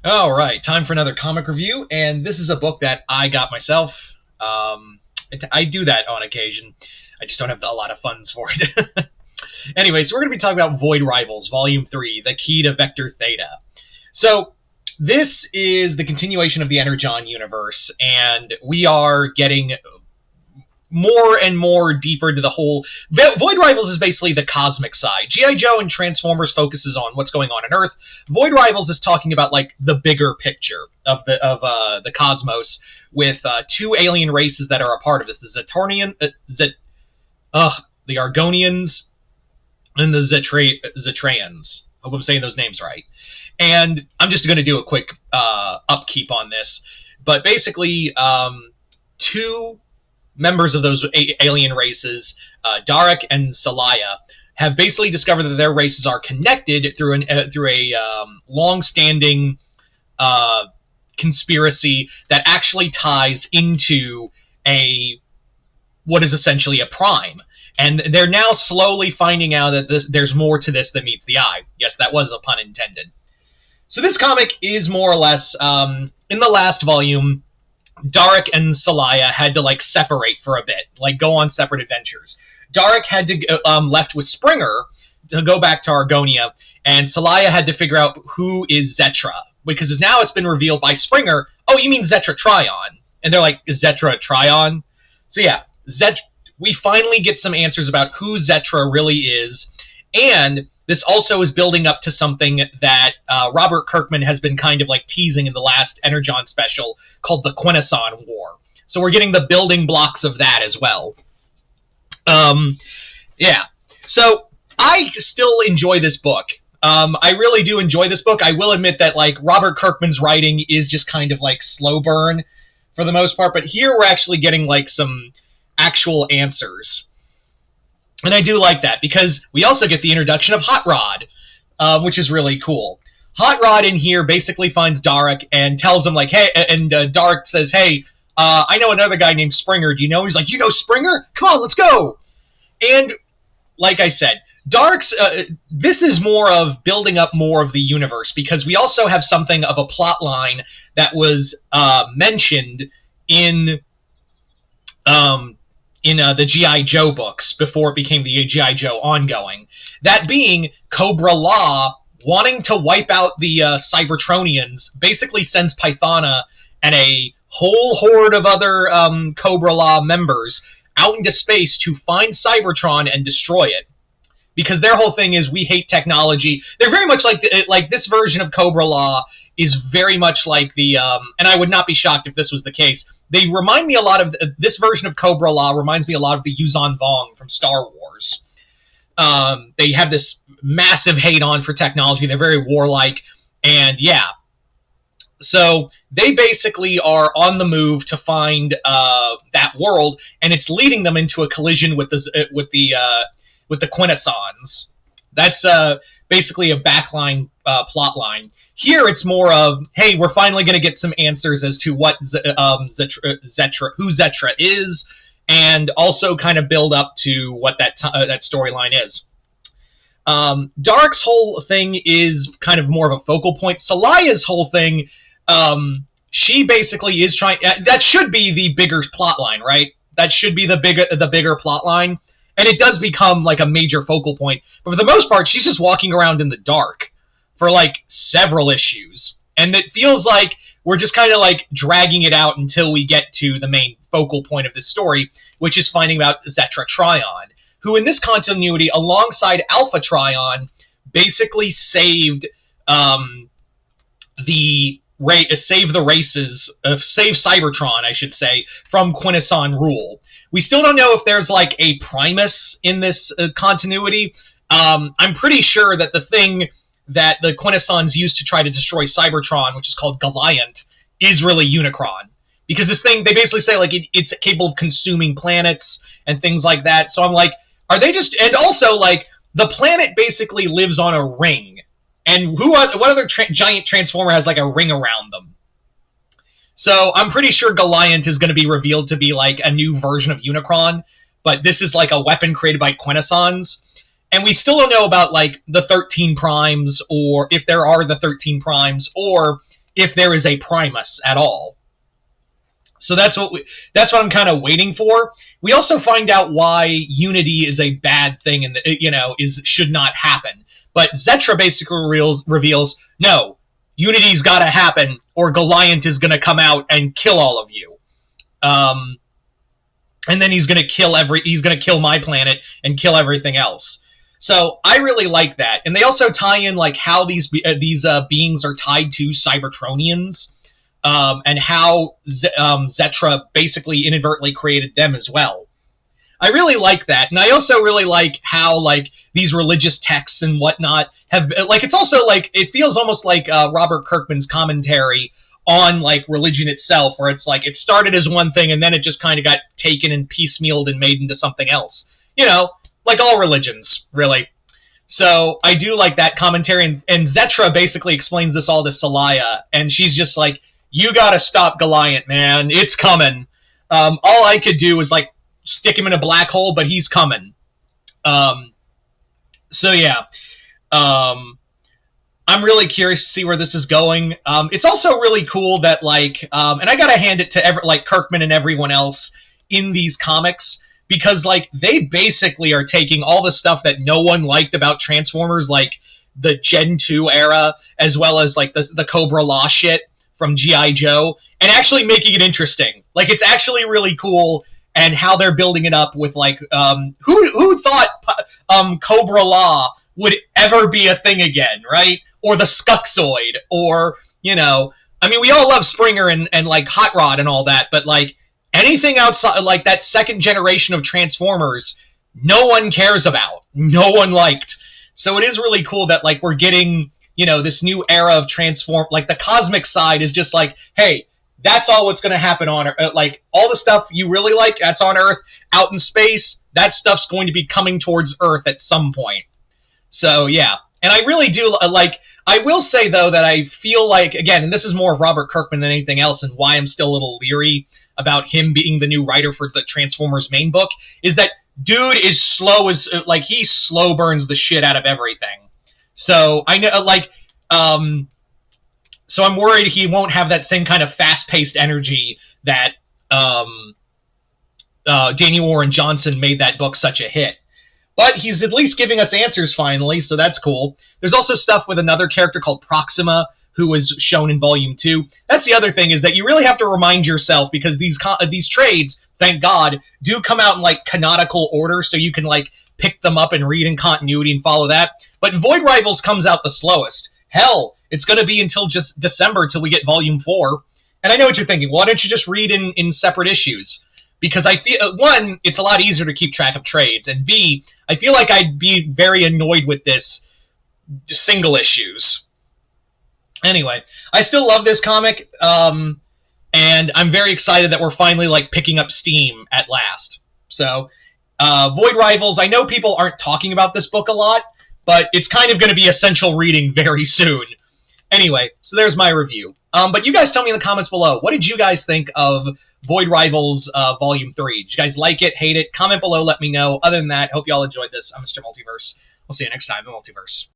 All right, time for another comic review, and this is a book that I got myself. I do that on occasion. I just don't have a lot of funds for it. Anyway, so we're going to be talking about Void Rivals, Volume 3, The Key to Vector Theta. So, this is the continuation of the Energon universe, and we are getting more and more deeper into the whole... Void Rivals is basically the cosmic side. G.I. Joe and Transformers focuses on what's going on Earth. Void Rivals is talking about, like, the bigger picture of the cosmos, with two alien races that are a part of this. The the Argonians and the Zetrayans. Hope I'm saying those names right. And I'm just going to do a quick upkeep on this. But basically, two members of those alien races, Darek and Salaya, have basically discovered that their races are connected through a long-standing conspiracy that actually ties into what is essentially a prime. And they're now slowly finding out that there's more to this than meets the eye. Yes, that was a pun intended. So this comic is more or less, in the last volume, Darek and Salaya had to, like, separate for a bit, like, go on separate adventures. Darek had to left with Springer to go back to Argonia, and Salaya had to figure out who is Zetra, because now it's been revealed by Springer, oh, you mean Zetra Trion? And they're like, is Zetra a Trion? So yeah, we finally get some answers about who Zetra really is, and this also is building up to something that Robert Kirkman has been kind of like teasing in the last Energon special called the Quintesson War. So we're getting the building blocks of that as well. Yeah. So I still enjoy this book. I really do enjoy this book. I will admit that, like, Robert Kirkman's writing is just kind of like slow burn for the most part, but here we're actually getting like some actual answers. And I do like that, because we also get the introduction of Hot Rod, which is really cool. Hot Rod in here basically finds Darek and tells him, like, hey, and Darek says, hey, I know another guy named Springer. Do you know him? He's like, you know Springer? Come on, let's go. And like I said, Darek's, this is more of building up more of the universe, because we also have something of a plot line that was mentioned in the G.I. Joe books before it became the G.I. Joe ongoing. That being, Cobra Law, wanting to wipe out the Cybertronians, basically sends Pythona and a whole horde of other Cobra Law members out into space to find Cybertron and destroy it. Because their whole thing is, we hate technology. They're very much like this version of Cobra Law is very much like the, and I would not be shocked if this was the case. They remind me a lot of, this version of Cobra Law reminds me a lot of the Yuzan Vong from Star Wars. They have this massive hate-on for technology. They're very warlike, and yeah. So they basically are on the move to find that world, and it's leading them into a collision with the Quintessons. That's basically a backline plot line. Here it's more of, hey, we're finally going to get some answers as to what who Zetra is, and also kind of build up to what that storyline is. Darek's whole thing is kind of more of a focal point. Salaya's whole thing, she basically is trying... that should be the bigger plot line, right? That should be the bigger plot line. And it does become like a major focal point. But for the most part, she's just walking around in the dark for like several issues. And it feels like we're just kind of like dragging it out until we get to the main focal point of this story, which is finding out Zetra Trion, who in this continuity, alongside Alpha Trion, basically saved save Cybertron, I should say, from Quintesson rule. We still don't know if there's like a Primus in this continuity. I'm pretty sure that the thing that the Quintessons used to try to destroy Cybertron, which is called Galiant, is really Unicron. Because this thing, they basically say like it's capable of consuming planets and things like that. So I'm like, are they just... And also, like, the planet basically lives on a ring. And what other giant transformer has like a ring around them? So I'm pretty sure Galiant is going to be revealed to be like a new version of Unicron, but this is like a weapon created by Quintessons. And we still don't know about like the 13 primes, or if there are the 13 primes, or if there is a Primus at all. So that's what I'm kind of waiting for. We also find out why unity is a bad thing and should not happen. But Zetra basically reveals no, unity's got to happen, or Goliant is going to come out and kill all of you. And then he's going to kill my planet and kill everything else. So I really like that, and they also tie in like how these beings are tied to Cybertronians, and how Zetra basically inadvertently created them as well. I really like that, and I also really like how like these religious texts and whatnot have like it's also like it feels almost like Robert Kirkman's commentary on like religion itself, where it's like it started as one thing and then it just kind of got taken and piecemealed and made into something else. You know, like all religions, really. So I do like that commentary, and Zetra basically explains this all to Celaya, and she's just like, "You gotta stop Goliant, man. It's coming. All I could do was like stick him in a black hole, but he's coming." So yeah. I'm really curious to see where this is going. It's also really cool that, like, and I gotta hand it to Kirkman and everyone else in these comics, because, like, they basically are taking all the stuff that no one liked about Transformers, like the Gen 2 era, as well as, like, the Cobra Law shit from G.I. Joe, and actually making it interesting. Like, it's actually really cool, and how they're building it up with, like, who thought Cobra Law would ever be a thing again, right? Or the Skuxoid, or, you know, I mean, we all love Springer and like Hot Rod and all that, but like anything outside, like that second generation of Transformers, no one cares about, no one liked. So it is really cool that like we're getting, you know, this new era of like the cosmic side is just like, hey, that's all what's going to happen on Earth. Like all the stuff you really like, that's on Earth. Out in space, that stuff's going to be coming towards Earth at some point. So yeah, and I really do like. I will say though that I feel like, again, and this is more of Robert Kirkman than anything else, and why I'm still a little leery about him being the new writer for the Transformers main book, is that dude is slow as like he slow burns the shit out of everything. So I know like so I'm worried he won't have that same kind of fast-paced energy that Daniel Warren Johnson made that book such a hit. But he's at least giving us answers finally, so that's cool. There's also stuff with another character called Proxima, who was shown in Volume 2. That's the other thing, is that you really have to remind yourself, because these trades, thank God, do come out in like canonical order, so you can like pick them up and read in continuity and follow that. But Void Rivals comes out the slowest. Hell, it's going to be until just December till we get Volume 4. And I know what you're thinking. Why don't you just read in separate issues? Because I feel, one, it's a lot easier to keep track of trades, and B, I feel like I'd be very annoyed with this single issues. Anyway, I still love this comic, and I'm very excited that we're finally like picking up steam at last. So, Void Rivals, I know people aren't talking about this book a lot, but it's kind of going to be essential reading very soon. Anyway, so there's my review. But you guys tell me in the comments below, what did you guys think of Void Rivals Volume 3? Did you guys like it, hate it? Comment below, let me know. Other than that, hope you all enjoyed this. I'm Mr. Multiverse. We'll see you next time in the Multiverse.